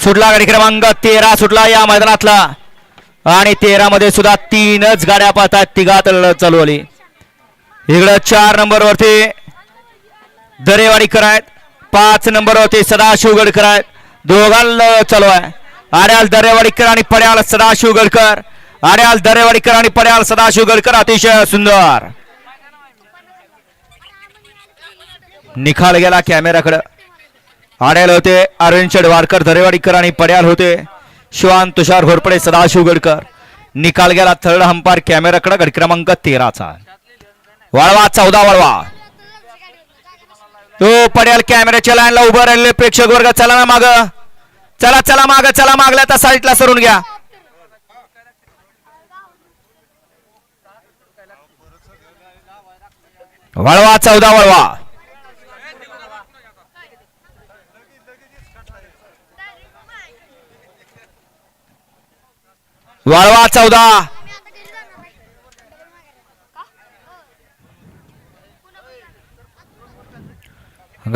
सुटला गाडी क्रमांक 13 सुटला या मैदानातला आणि 13 मध्ये सुद्धा 3च गाड्या पाहतात. तिघात लढत चालू आली. इकडं 4 नंबर वरती दरेवाडीकर आहेत, 5 नंबर वरती सदाशिव गडकर आहेत. दोघांना चालू आहे. आड्याल दरेवाडीकर आणि पड्याल सदाशिव गडकर, आड्याल दरेवाडीकर आणि पड्याल सदाशिव गडकर. अतिशय सुंदर निखाल गेला कॅमेराकडे. आड्याल होते अरविंद चडवारकर दरेवाडीकर आणि पड्याल होते शिवान तुषार घोरपडे सदाशिव गडकर. निकाल गेला थर्ड अंपायर कॅमेराकडे. गड क्रमांक 13चा वळवा 14 वळवा. तो पड्याल कॅमेऱ्याच्या लाईनला उभं राहिले. प्रेक्षक वर्ग चला ना माग, चला चला माग, चला मागल्या त्या साईडला सरून घ्या. वळवा 14 वळवा. वळवा 14